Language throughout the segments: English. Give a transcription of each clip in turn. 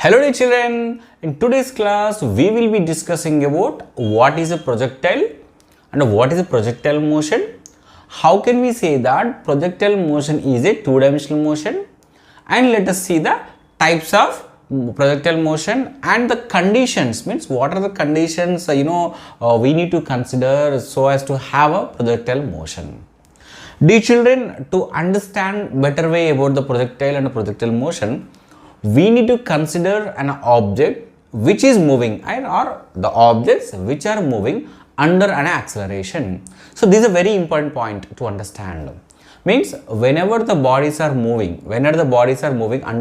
Hello dear children, in today's class we will be discussing about what is a projectile and what is a projectile motion. How can we say that projectile motion is a two-dimensional motion, and let us see the types of projectile motion and the conditions, means what are the conditions we need to consider so as to have a projectile motion. Dear children, to understand better way about the projectile and the projectile motion, we need to consider an object which is moving or the objects which are moving under an acceleration. So this is a very important point to understand. Means whenever the bodies are moving under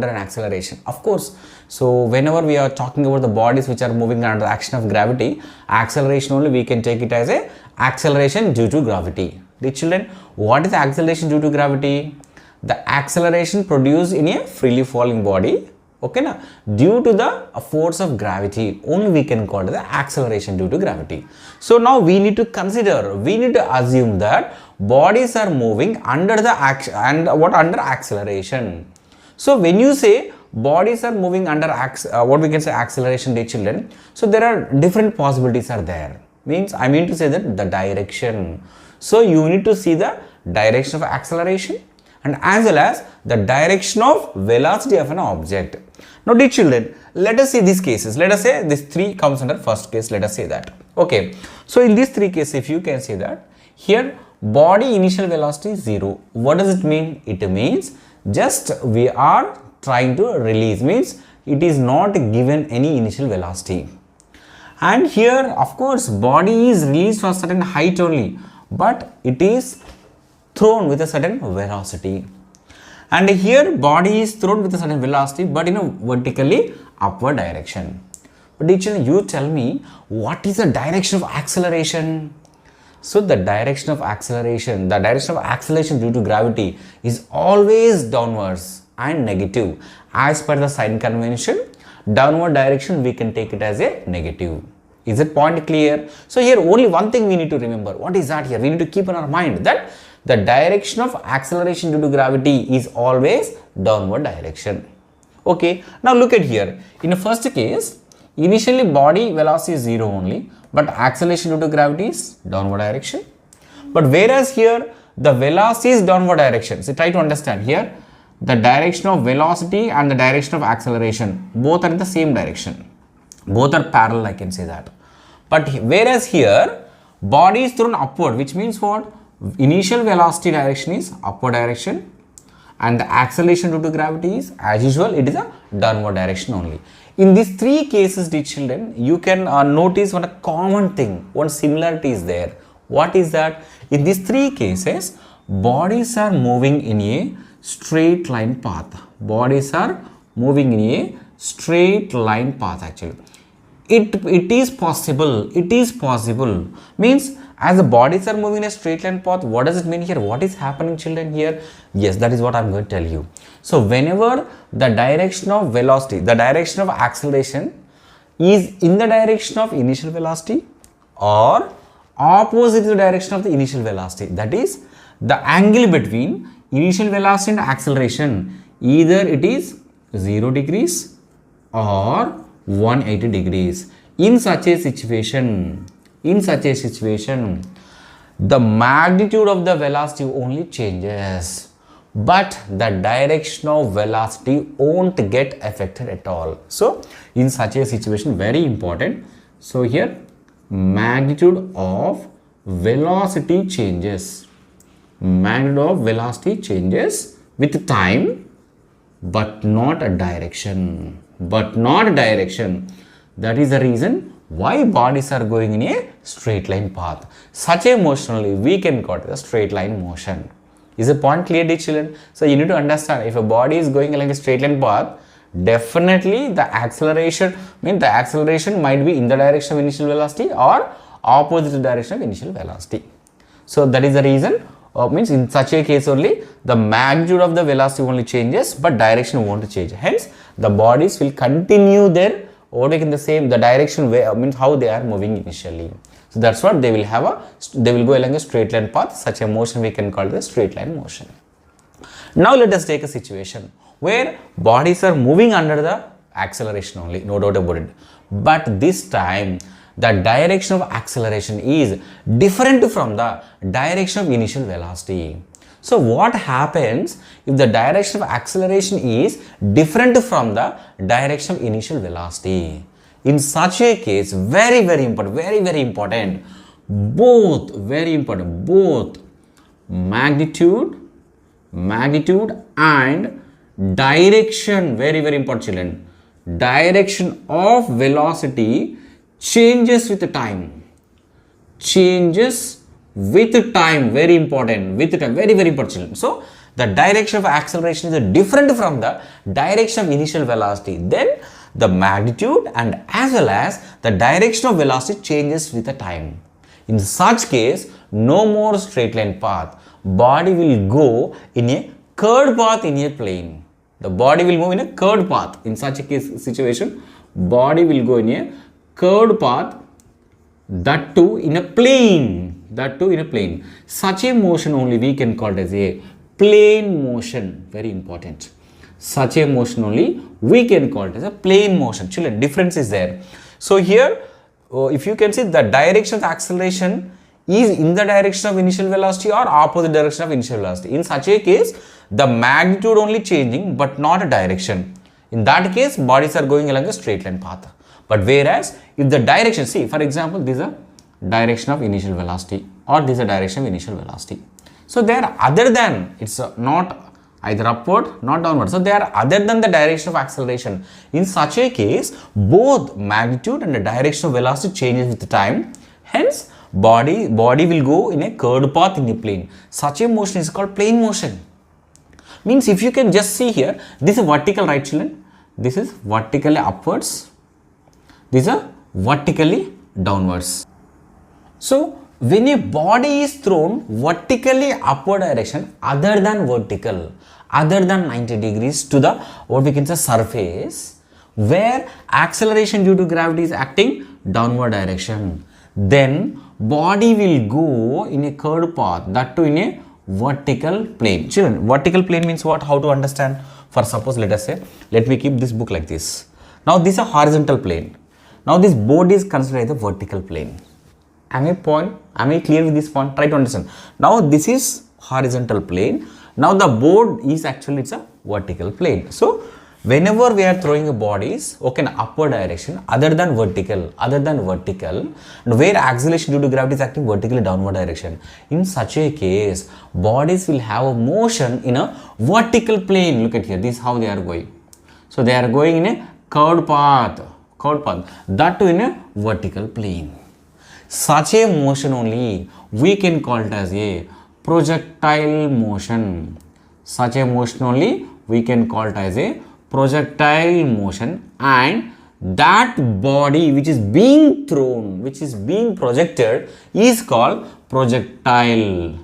an acceleration, of course. So whenever we are talking about the bodies which are moving under the action of gravity, acceleration only we can take it as a acceleration due to gravity. Dear children, what is acceleration due to gravity? The acceleration produced in a freely falling body, okay na, due to the force of gravity, only we can call it the acceleration due to gravity. So now we need to assume that bodies are moving under the under acceleration. So when you say bodies are moving under what we can say acceleration, dear children, so there are different possibilities are there. Means I mean to say that the direction. So you need to see the direction of acceleration and as well as the direction of velocity of an object. Now dear children, let us see these cases. Let us say this 3 comes under first case, let us say that. Okay, so in these 3 cases, if you can say that here body initial velocity is 0. What does it mean? It means just we are trying to release, means it is not given any initial velocity. And here of course body is released from a certain height only, but it is thrown with a certain velocity, and here body is thrown with a certain velocity but in a vertically upward direction. But teacher, you tell me what is the direction of acceleration? So the direction of acceleration due to gravity is always downwards and negative. As per the sign convention, downward direction we can take it as a negative. Is it point clear? So here only one thing we need to remember. What is that here? We need to keep in our mind that the direction of acceleration due to gravity is always downward direction. Okay, now look at here. In the first case, initially body velocity is 0 only, but acceleration due to gravity is downward direction. But whereas here the velocity is downward direction. So try to understand here, the direction of velocity and the direction of acceleration both are in the same direction. Both are parallel, I can say that. But whereas here body is thrown upward, which means what? Initial velocity direction is upward direction and the acceleration due to gravity is, as usual, it is a downward direction only. In these 3 cases, dear children, you can notice one common thing, one similarity is there. What is that? In these 3 cases, bodies are moving in a straight line path. Bodies are moving in a straight line path actually. It is possible, means as the bodies are moving in a straight line path, what does it mean here? What is happening, children, here? Yes, that is what I am going to tell you. So whenever the direction of velocity, the direction of acceleration is in the direction of initial velocity or opposite the direction of the initial velocity, that is the angle between initial velocity and acceleration, either it is 0 degrees or 180 degrees. In such a situation, the magnitude of the velocity only changes, but the direction of velocity won't get affected at all. So in such a situation, very important. So here magnitude of velocity changes. Magnitude of velocity changes with time, but not a direction. That is the reason why bodies are going in a straight line path. Such a motion only we can call it a straight line motion. Is the point clear, dear children? So you need to understand, if a body is going along a straight line path, definitely the acceleration might be in the direction of initial velocity or opposite the direction of initial velocity. So that is the reason, means in such a case only the magnitude of the velocity only changes, but direction won't change. Hence the bodies will continue their the same, the direction way, means how they are moving initially. So that's what they will have they will go along a straight line path. Such a motion we can call the straight line motion. Now let us take a situation where bodies are moving under the acceleration only, no doubt about it. But this time the direction of acceleration is different from the direction of initial velocity. So what happens if the direction of acceleration is different from the direction of initial velocity? In such a case, very important, both magnitude and direction, very important children, direction of velocity changes with time, very important, very important children. So the direction of acceleration is different from the direction of initial velocity. Then the magnitude and as well as the direction of velocity changes with the time. In such case, no more straight line path. Body will go in a curved path in a plane. The body will move in a curved path. In such a case situation, body will go in a curved path, that too in a plane. Such a motion only we can call it as a plane motion. Very important. Such a motion only we can call it as a plane motion. Children, difference is there. So here, if you can see, the direction of the acceleration is in the direction of initial velocity or opposite direction of initial velocity. In such a case, the magnitude only changing but not a direction. In that case, bodies are going along a straight line path. But whereas if the direction, see for example, this is a direction of initial velocity or this is a direction of initial velocity. So they are other than, it's not either upward, not downward. So they are other than the direction of acceleration. In such a case, both magnitude and the direction of velocity changes with the time. Hence, body will go in a curved path in a plane. Such a motion is called plane motion. Means if you can just see here, this is vertical, right children? This is vertically upwards. These are vertically downwards. So when a body is thrown vertically upward direction other than vertical, other than 90 degrees to the what we can say surface, where acceleration due to gravity is acting downward direction, then body will go in a curved path, that too in a vertical plane. Children, vertical plane means what? How to understand? For suppose, let us say, let me keep this book like this. Now this is a horizontal plane. Now this board is considered as a vertical plane. Am I clear with this point? Try to understand. Now this is horizontal plane. Now the board is actually, it's a vertical plane. So whenever we are throwing bodies, okay, in upward direction other than vertical, and where acceleration due to gravity is acting vertically downward direction, in such a case, bodies will have a motion in a vertical plane. Look at here, this is how they are going. So they are going in a curved path, that too in a vertical plane. Such a motion only we can call it as a projectile motion. Such a motion only we can call it as a projectile motion, and that body which is being thrown, which is being projected, is called projectile.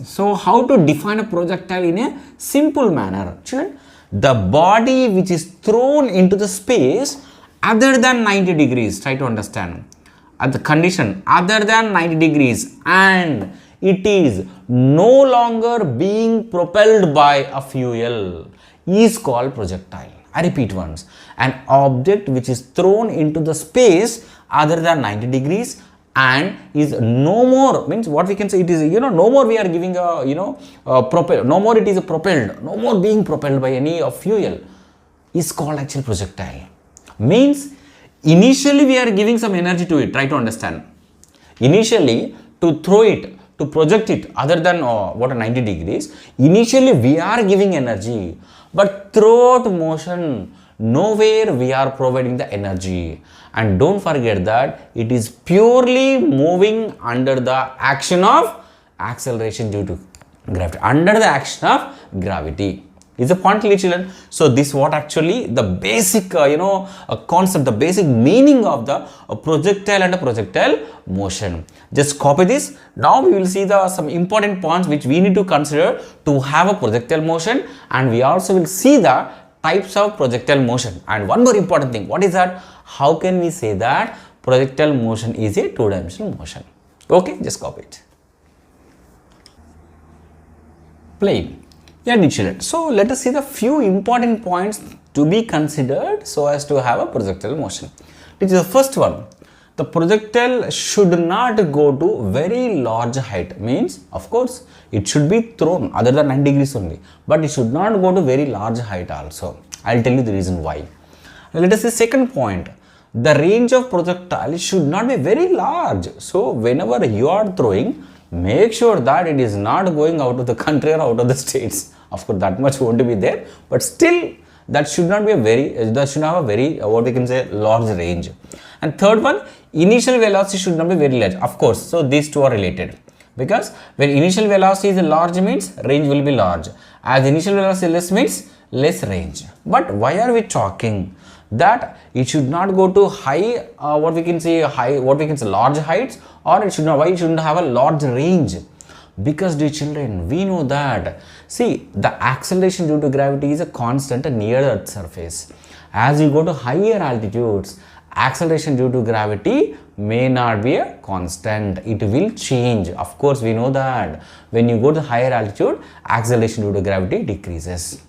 So how to define a projectile in a simple manner? Children, the body which is thrown into the space other than 90 degrees, try to understand, at the condition other than 90 degrees, and it is no longer being propelled by a fuel, is called projectile. I repeat once, an object which is thrown into the space other than 90 degrees and is no more, means what we can say, it is, no more we are giving a propel, no more it is propelled, no more being propelled by any fuel, is called actual projectile. Means initially we are giving some energy to it. Try to understand. Initially, to throw it, to project it other than 90 degrees, initially we are giving energy, but throughout motion nowhere we are providing the energy. And don't forget that it is purely moving under the action of acceleration due to gravity, under the action of gravity. Is a point clear, children? So this what actually the basic concept, the basic meaning of the projectile and a projectile motion. Just copy this. Now we will see some important points which we need to consider to have a projectile motion, and we also will see the types of projectile motion. And one more important thing, what is that? How can we say that projectile motion is a two-dimensional motion? Okay, just copy it. Plane. Yeah, dear children. So let us see the few important points to be considered so as to have a projectile motion. This is the first one. The projectile should not go to very large height. Means, of course, it should be thrown other than 9 degrees only. But it should not go to very large height also. I will tell you the reason why. Let us see second point. The range of projectile should not be very large. So whenever you are throwing, make sure that it is not going out of the country or out of the states. Of course, that much won't be there, but still that should not be a very, that should have a very, what we can say, large range. And third one, initial velocity should not be very large. Of course, so these two are related, because when initial velocity is large means range will be large. As initial velocity less means less range. But why are we talking that it should not go to high, what we can say large heights, or it should not, why it shouldn't have a large range? Because dear children, we know that, see, the acceleration due to gravity is a constant near the Earth's surface. As you go to higher altitudes, acceleration due to gravity may not be a constant, it will change. Of course, we know that when you go to higher altitude, acceleration due to gravity decreases.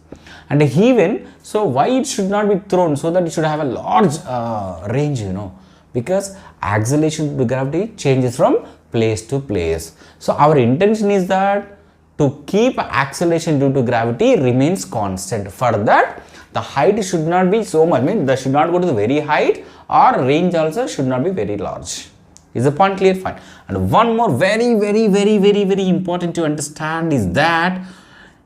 And even, so why it should not be thrown? So that it should have a large range, you know, because acceleration due to gravity changes from place to place. So our intention is that to keep acceleration due to gravity remains constant. For that, the height should not be so much, I mean, that should not go to the very height, or range also should not be very large. Is the point clear? Fine. And one more very important to understand is that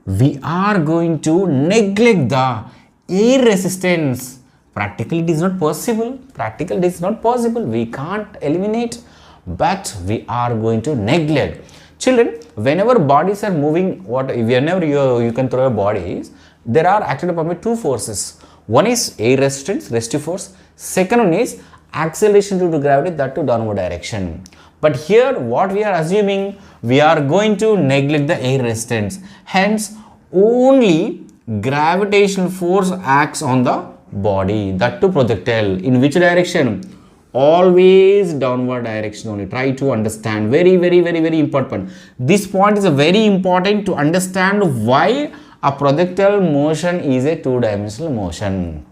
we are going to neglect the air resistance. Practically it is not possible. Practically it is not possible. We can't eliminate, but we are going to neglect. Children, whenever bodies are moving, whenever you can throw your bodies, there are actually two forces. One is air resistance, restive force. Second one is acceleration due to gravity, that to downward direction. But here what we are assuming, we are going to neglect the air resistance. Hence, only gravitational force acts on the body, that to projectile. In which direction? Always downward direction only. Try to understand. Very important. This point is a very important to understand why a projectile motion is a two-dimensional motion.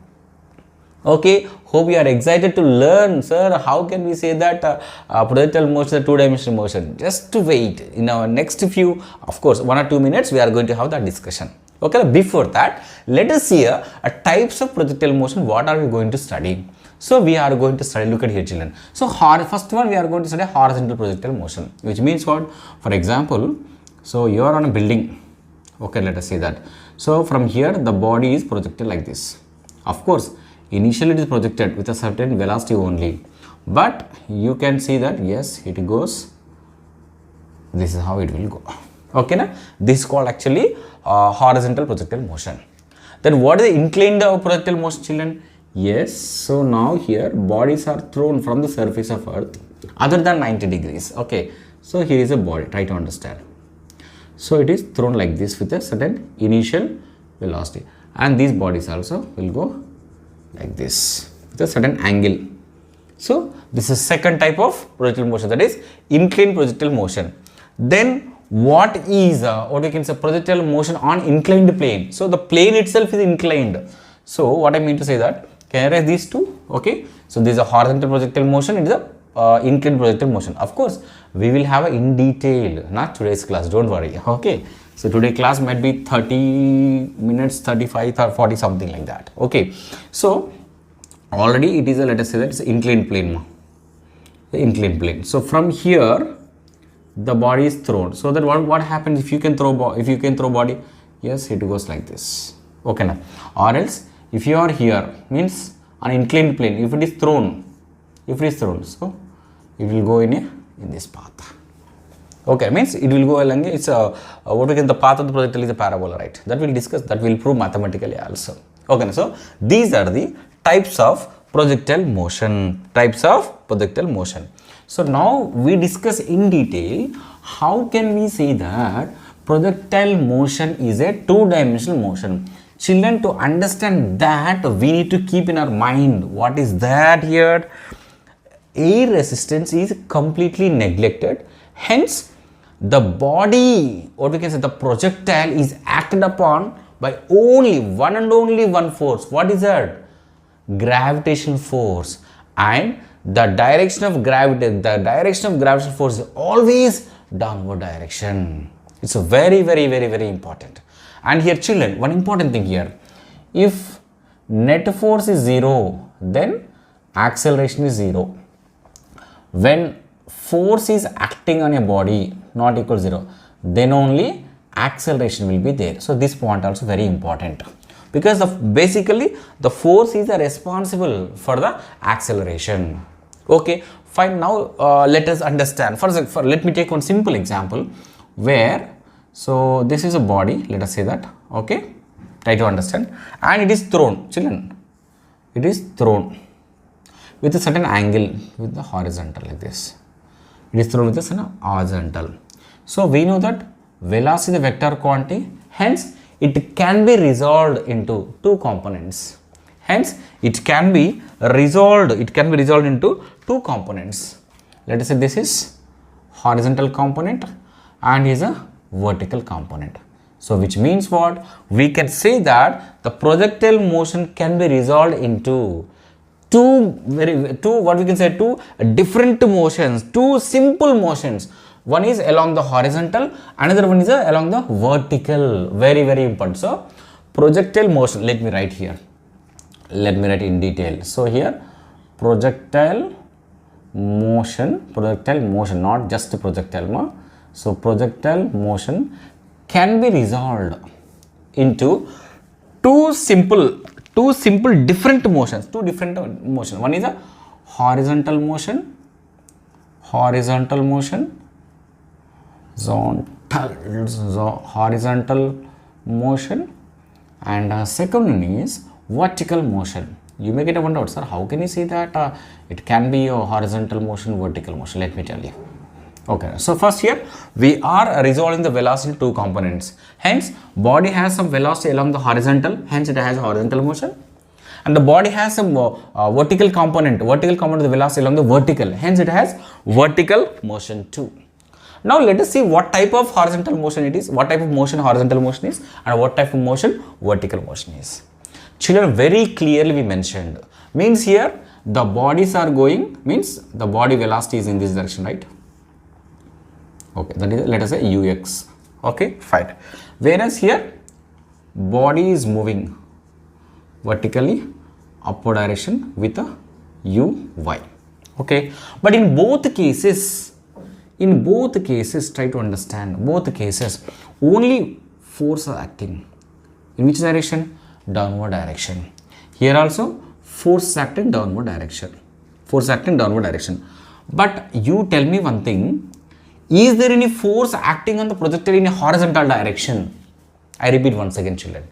Okay, hope you are excited to learn, sir. How can we say that projectile motion is a two-dimensional motion? Just to wait. In our next few, of course, 1 or 2 minutes, we are going to have that discussion. Okay, before that, let us see a types of projectile motion. What are we going to study? So we are going to study, look at here children. So first one, we are going to study horizontal projectile motion, which means what? For example, so you are on a building. Okay, let us say that. So from here, the body is projected like this. Of course, initially it is projected with a certain velocity only, but you can see that yes, it goes, this is how it will go. Okay, na? This is called actually horizontal projectile motion. Then what is the inclined projectile motion, children? Yes, so now here bodies are thrown from the surface of Earth other than 90 degrees. Okay, so here is a body, try to understand. So it is thrown like this with a certain initial velocity, and these bodies also will go like this with a certain angle. So this is second type of projectile motion, that is inclined projectile motion. Then what is what we can say projectile motion on inclined plane? So the plane itself is inclined. So what I mean to say that, can I write these two? Okay, so this is a horizontal projectile motion, it is a inclined projectile motion. Of course, we will have a in detail, not today's class, don't worry. Okay, so today class might be 30 minutes, 35 or 40, something like that. Okay, so already it is a, let us say that it's inclined plane, the inclined plane. So from here the body is thrown. So that what happens if you can throw body? Yes, it goes like this. Okay, now, or else if you are here, means on inclined plane, if it is thrown, so it will go in this path. Okay, means it will go along, it's what we can, the path of the projectile is a parabola, right? That we'll discuss, that will prove mathematically also. Okay, so these are the types of projectile motion, So now we discuss in detail how can we say that projectile motion is a two-dimensional motion. Children, to understand that, we need to keep in our mind what is that here. Air resistance is completely neglected. Hence, the body, what we can say, the projectile is acted upon by only one and only one force. What is that? Gravitational force. And the direction of gravitational force is always downward direction. It's a very important. And here children, one important thing here, if net force is 0, then acceleration is 0. When force is acting on a body not equal to 0, then only acceleration will be there. So this point also very important, because basically the force is responsible for the acceleration. Okay, fine. Now let us understand. Let me take one simple example where, so this is a body, let us say that. Okay, try to understand. And it is thrown, children, it is thrown with a certain angle, with the horizontal, like this. It is thrown with a certain horizontal. So we know that velocity is a vector quantity, hence it can be resolved into two components. Hence it can be resolved into two components. Let us say this is horizontal component and is a vertical component. So which means what? We can say that the projectile motion can be resolved into two different motions, two simple motions. One is along the horizontal, another one is along the vertical. Very important. So projectile motion, let me write here. Let me write in detail. So here projectile motion, not just projectile. So projectile motion can be resolved into two simple different motions. One is a horizontal motion, horizontal motion, and second one is vertical motion. You may get a wonder, sir, how can you say that it can be a horizontal motion, vertical motion? Let me tell you. Okay, so first here we are resolving the velocity two components. Hence body has some velocity along the horizontal, hence it has a horizontal motion, and the body has some vertical component of the velocity along the vertical, hence it has vertical motion too. Now let us see what type of horizontal motion it is, what type of motion horizontal motion is, and what type of motion vertical motion is. Children, very clearly we mentioned, means here the bodies are going, means the body velocity is in this direction, right? Okay, that is, let us say ux. Okay, fine. Whereas here body is moving vertically upward direction with a uy. Okay, but in both cases, try to understand, both cases only force are acting. In which direction? Downward direction. Here also force is acting downward direction. But you tell me one thing, is there any force acting on the projectile in a horizontal direction? I repeat once again, children.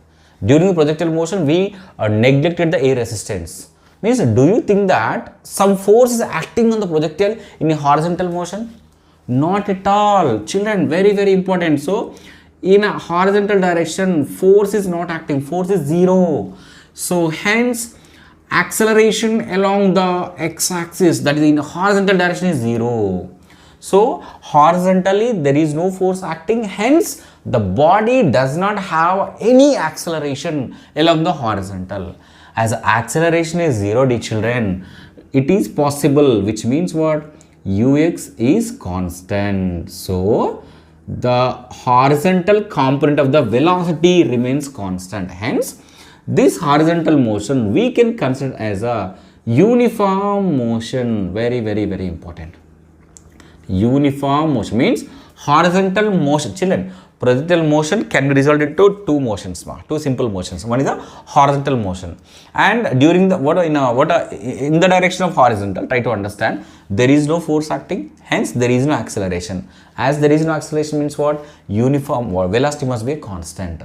During the projectile motion, we neglected the air resistance. Means, do you think that some force is acting on the projectile in a horizontal motion? Not at all. Children, very important. So, in a horizontal direction, force is not acting. Force is 0. So, hence, acceleration along the x-axis, that is in a horizontal direction, is 0. So, horizontally there is no force acting, hence the body does not have any acceleration along the horizontal. As acceleration is 0, dear children, it is possible, which means what? Ux is constant. So, the horizontal component of the velocity remains constant. Hence, this horizontal motion we can consider as a uniform motion. Very important. Uniform motion means horizontal motion. Children, projectile motion can be resolved into two motions, two simple motions. One is a horizontal motion, and during the in the direction of horizontal, try to understand, there is no force acting, hence there is no acceleration. As there is no acceleration means what? Uniform velocity must be a constant.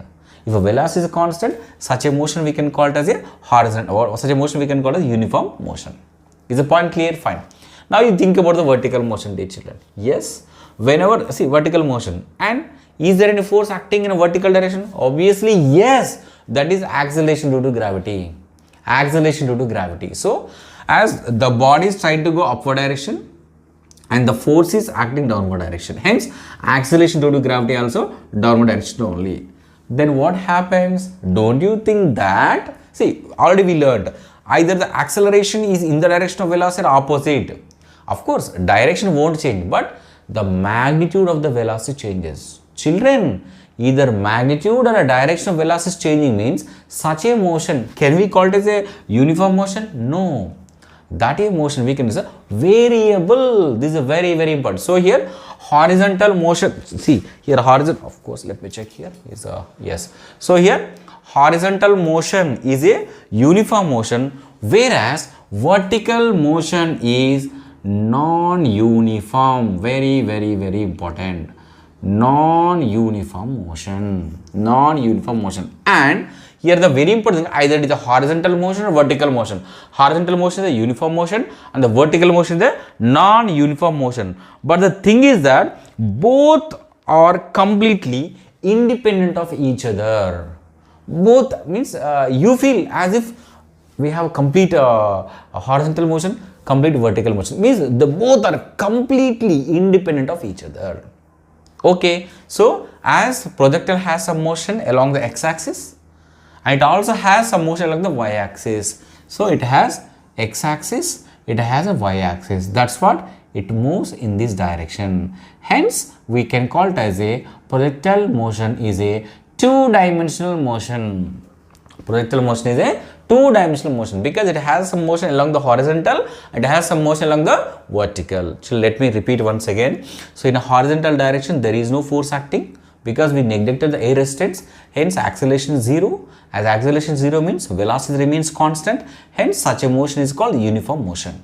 If a velocity is a constant, such a motion we can call it as a horizontal, or such a motion we can call it as uniform motion. Is the point clear? Fine. Now you think about the vertical motion, dear children. Yes, whenever, see, vertical motion, and is there any force acting in a vertical direction? Obviously, yes, that is acceleration due to gravity. So, as the body is trying to go upward direction, and the force is acting downward direction. Hence, acceleration due to gravity also downward direction only. Then what happens? Don't you think that, see, already we learned either the acceleration is in the direction of velocity or opposite. Of course, direction won't change, but the magnitude of the velocity changes. Children, either magnitude or a direction of velocity is changing means such a motion, can we call it as a uniform motion? No. That is motion we can use a variable. This is a very important. So here horizontal motion, see here horizontal, of course let me check here is a yes. So here horizontal motion is a uniform motion, whereas vertical motion is non-uniform. Very important. Non-uniform motion. And here the very important thing, either it is a horizontal motion or vertical motion. Horizontal motion is a uniform motion and the vertical motion is a non-uniform motion. But the thing is that both are completely independent of each other. Both means you feel as if we have complete horizontal motion, complete vertical motion. Means the both are completely independent of each other. Okay, so as projectile has some motion along the x-axis, and it also has some motion along the y-axis. So it has x-axis, it has a y-axis. That's what it moves in this direction. Hence, we can call it as a projectile motion is a two-dimensional motion. Projectile motion is a two-dimensional motion because it has some motion along the horizontal and it has some motion along the vertical. So let me repeat once again. So in a horizontal direction, there is no force acting because we neglected the air resistance. Hence, acceleration is 0. As acceleration 0 means velocity remains constant. Hence, such a motion is called uniform motion.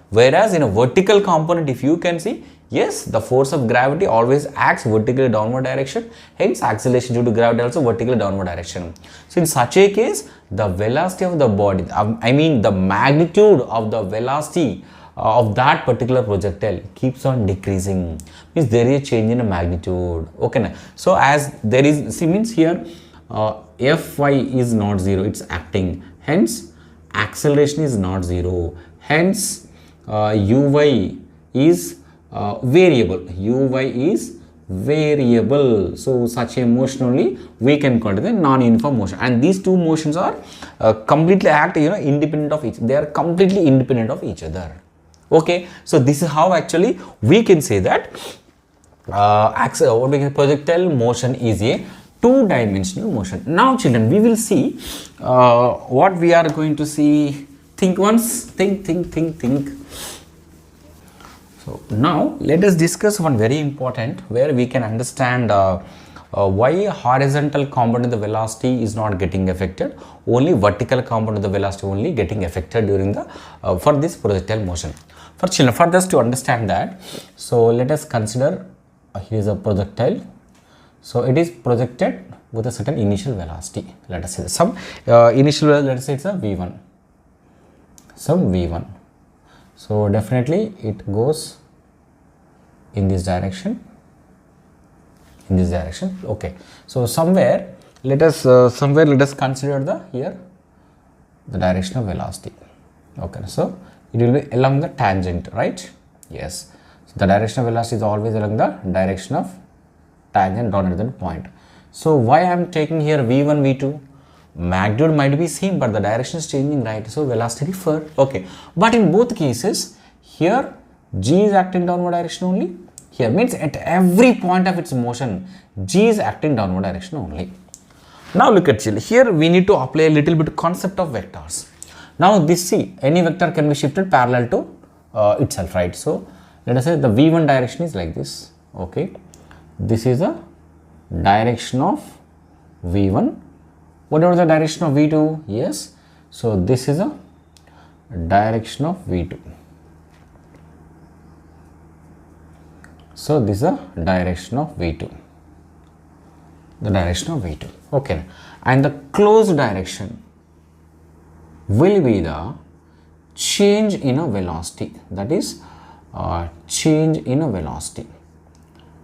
Whereas in a vertical component, if you can see, yes, the force of gravity always acts vertically downward direction. Hence, acceleration due to gravity also vertically downward direction. So in such a case, the velocity of the body, I mean the magnitude of the velocity of that particular projectile keeps on decreasing. Means there is a change in a magnitude. Okay, now. So as there is, see, means here Fy is not 0, it's acting. Hence, acceleration is not 0. Hence, Uy is variable. Uy is variable. So such a motion only we can call it a non-uniform motion. And these two motions are completely independent of each. They are completely independent of each other. Okay. So this is how actually we can say that projectile motion is a two-dimensional motion. Now children, we will see what we are going to see. Think once, think. So now let us discuss one very important where we can understand why horizontal component of the velocity is not getting affected, only vertical component of the velocity only getting affected during the for this projectile motion. For children, for us to understand that, so let us consider here is a projectile. So it is projected with a certain initial velocity. Let us say some initial, let us say it's a v1, some v1. So definitely it goes in this direction, okay. So somewhere let us consider the here the direction of velocity. Okay, so it will be along the tangent, right? Yes. So the direction of velocity is always along the direction of tangent dot at that point. So why I am taking here v1, v2? Magnitude might be same, but the direction is changing, right? So velocity differ. Okay, but in both cases, here g is acting downward direction only. Here means at every point of its motion, g is acting downward direction only. Now look at children. Here we need to apply a little bit concept of vectors. Now this, see, any vector can be shifted parallel to itself, right? So let us say the v1 direction is like this. Okay, this is a direction of v1. Whatever the direction of v2, yes. So this is a direction of v2. So this is a direction of v2. The direction of v2. Okay. And the closed direction will be the change in a velocity. That is change in a velocity.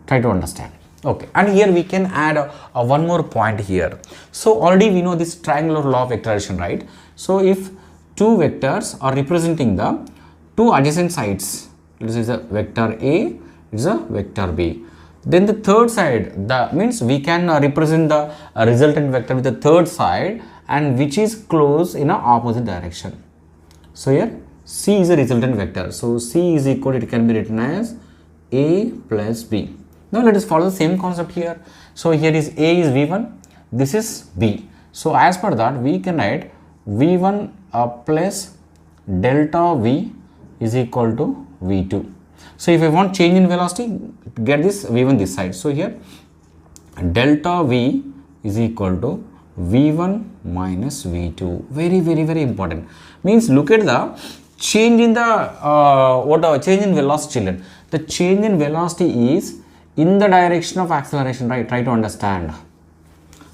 Try to understand. Okay, and here we can add one more point here. So already we know this triangular law of vectorization, right? So if two vectors are representing the two adjacent sides, This is a vector A, it is a vector B. Then the third side, the means we can represent the resultant vector with the third side and which is close in a opposite direction. So here C is a resultant vector. So C is equal, it can be written as A plus B. Now let us follow the same concept here. So here is A is V1, this is B. So as per that we can write V1 plus delta V is equal to V2. So if I want change in velocity, get this V1 this side. So here delta V is equal to V1 minus V2. Very important. Means look at the change in the change in velocity, children. The change in velocity is in the direction of acceleration, right? Try to understand.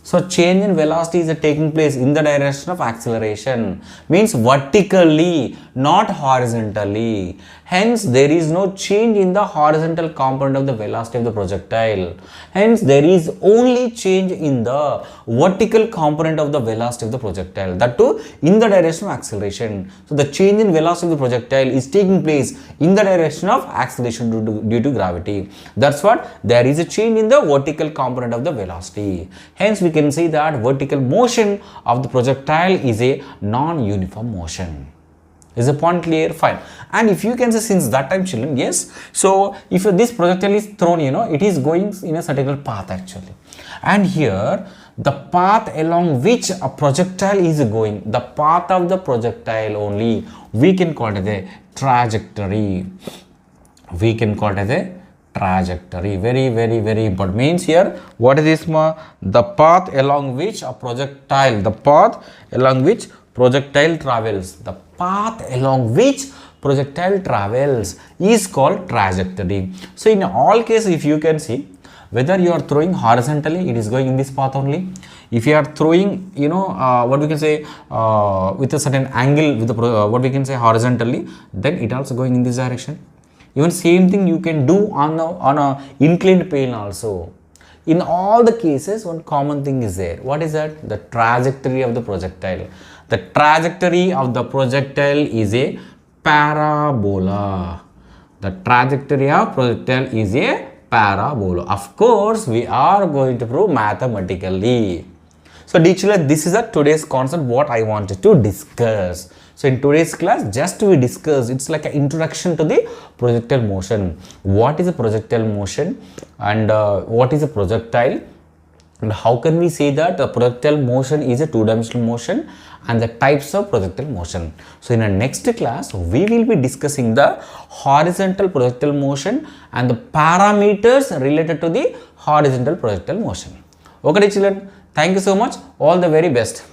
So change in velocity is taking place in the direction of acceleration, means vertically, not horizontally. Hence there is no change in the horizontal component of the velocity of the projectile. Hence there is only change in the vertical component of the velocity of the projectile, that too in the direction of acceleration. So the change in velocity of the projectile is taking place in the direction of acceleration due to gravity. That's what there is a change in the vertical component of the velocity. Hence we can say that vertical motion of the projectile is a non-uniform motion. Is the point clear? Fine. And if you can say since that time, children, yes. So if this projectile is thrown, it is going in a certain path actually. And here the path along which a projectile is going, the path of the projectile only, we can call it as a trajectory. We can call it as a trajectory. Very important. Means here what is this? The path along which a projectile, the path along which projectile travels, the path along which projectile travels is called trajectory. So in all cases, if you can see, whether you are throwing horizontally, it is going in this path only. If you are throwing, what we can say, with a certain angle, with the what we can say horizontally, then it also going in this direction. Even same thing you can do on a inclined plane also. In all the cases, one common thing is there. What is that? The trajectory of the projectile. The trajectory of the projectile is a parabola. The trajectory of projectile is a parabola. Of course, we are going to prove mathematically. So, dear children, this is today's concept what I wanted to discuss. So, in today's class, just we discuss, it's like an introduction to the projectile motion. What is a projectile motion and what is a projectile? And how can we say that a projectile motion is a two-dimensional motion and the types of projectile motion. So in our next class, we will be discussing the horizontal projectile motion and the parameters related to the horizontal projectile motion. Okay children, thank you so much. All the very best.